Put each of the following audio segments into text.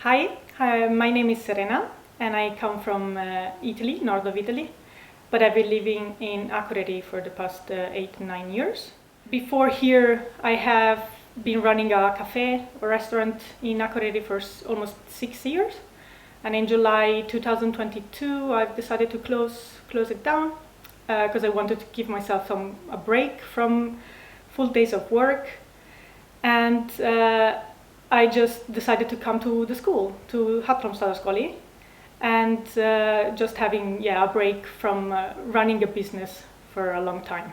Hi, my name is Serena and I come from Italy, north of Italy, but I've been living in Akureyri for the past 8-9 years. Before here, I have been running a cafe or restaurant in Akureyri for almost 6 years, and in July 2022 I've decided to close it down because I wanted to give myself a break from full days of work, and I just decided to come to the school, to Hallormsstaðaskóla, and just having a break from running a business for a long time.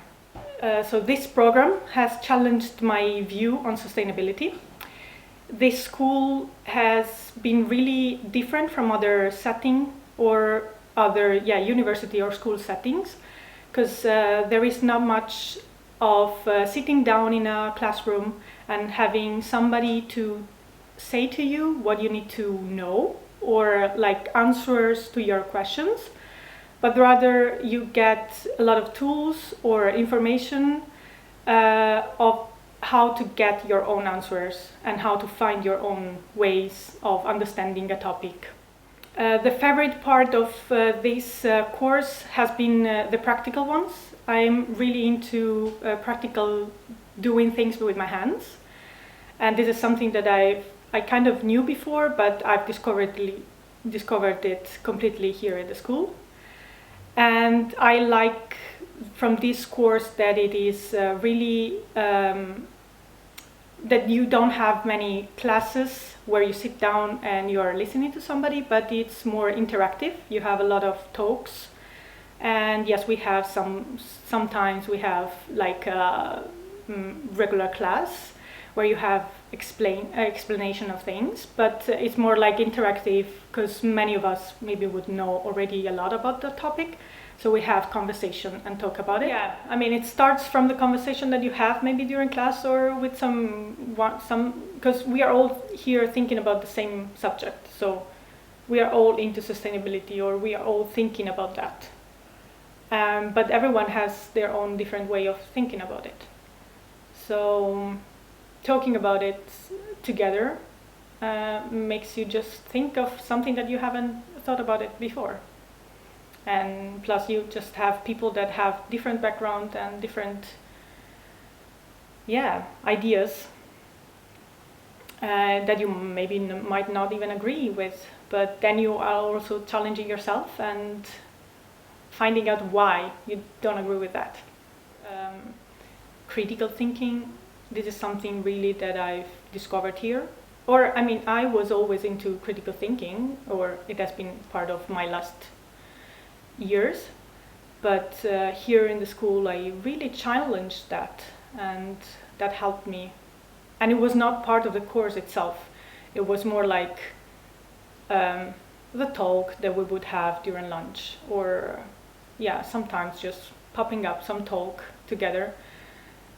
So this program has challenged my view on sustainability. This school has been really different from other setting or other university or school settings, because there is not much of sitting down in a classroom and having somebody to say to you what you need to know or like answers to your questions, but rather you get a lot of tools or information of how to get your own answers and how to find your own ways of understanding a topic. The favorite part of this course has been the practical ones. I'm really into practical doing things with my hands, and this is something that I kind of knew before, but I've discovered it completely here at the school. And I like from this course that it is really that you don't have many classes where you sit down and you are listening to somebody, but it's more interactive. You have a lot of talks, and yes, we have sometimes we have like a regular class where you have explanation of things, but it's more like interactive because many of us maybe would know already a lot about the topic, so we have conversation and talk about it. Yeah, I mean, it starts from the conversation that you have maybe during class or with some because we are all here thinking about the same subject, so we are all into sustainability or we are all thinking about that, but everyone has their own different way of thinking about it. So talking about it together makes you just think of something that you haven't thought about it before. And plus you just have people that have different background and different ideas that you maybe might not even agree with, but then you are also challenging yourself and finding out why you don't agree with that. Critical thinking, this is something really that I've discovered here. Or, I mean, I was always into critical thinking, or it has been part of my last years. But here in the school, I really challenged that, and that helped me. And it was not part of the course itself. It was more like the talk that we would have during lunch, or sometimes just popping up some talk together.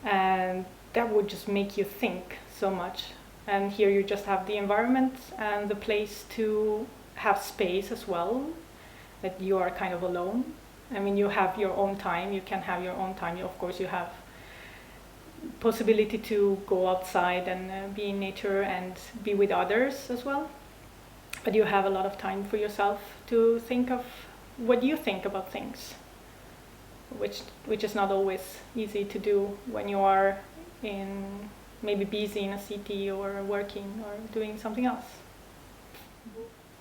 And that would just make you think so much. And here you just have the environment and the place to have space as well, that you are kind of alone. I mean, you have your own time, you can have your own time. Of course, you have possibility to go outside and be in nature and be with others as well. But you have a lot of time for yourself to think of what you think about things, which is not always easy to do when you are maybe busy in a city or working or doing something else.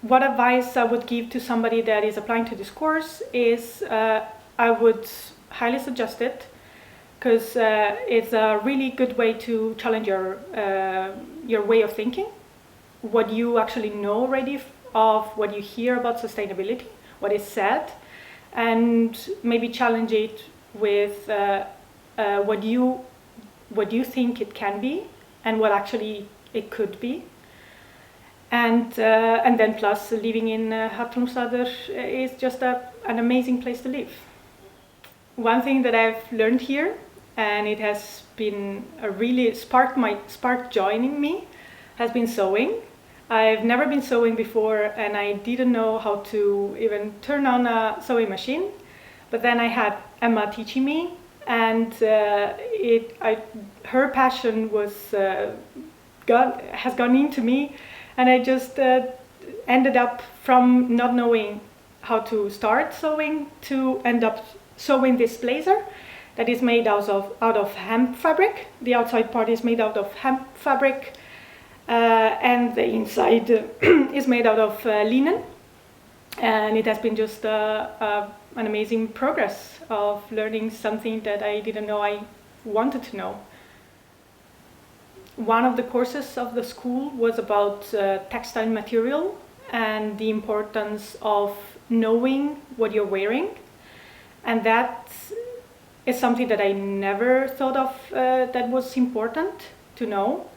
What advice I would give to somebody that is applying to this course is I would highly suggest it, because it's a really good way to challenge your way of thinking, what you actually know already of what you hear about sustainability, what is said, and maybe challenge it with what you think it can be and what actually it could be. And then plus living in Hallormsstaðar is just an amazing place to live. One thing that I've learned here, and it has been really sparked joy in me, has been sewing. I've never been sewing before, and I didn't know how to even turn on a sewing machine. But then I had Emma teaching me, and her passion has gone into me, and I just ended up from not knowing how to start sewing to end up sewing this blazer that is made out of hemp fabric. The outside part is made out of hemp fabric, and the inside is made out of linen. And it has been just an amazing progress of learning something that I didn't know I wanted to know. One of the courses of the school was about textile material and the importance of knowing what you're wearing. And that is something that I never thought of that was important to know.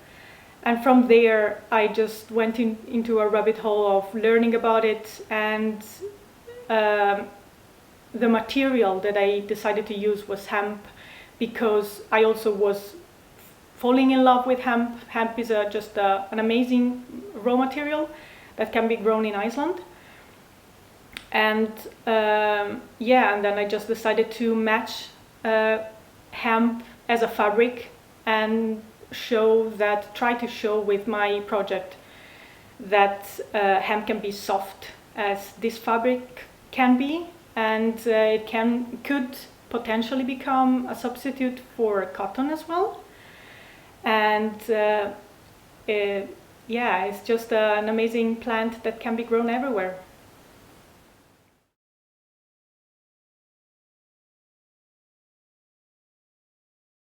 And from there, I just went into a rabbit hole of learning about it, and the material that I decided to use was hemp, because I also was falling in love with hemp. Hemp is just an amazing raw material that can be grown in Iceland. And and then I just decided to match hemp as a fabric and try to show with my project that hemp can be soft as this fabric can be, and it could potentially become a substitute for cotton as well. And it's just an amazing plant that can be grown everywhere.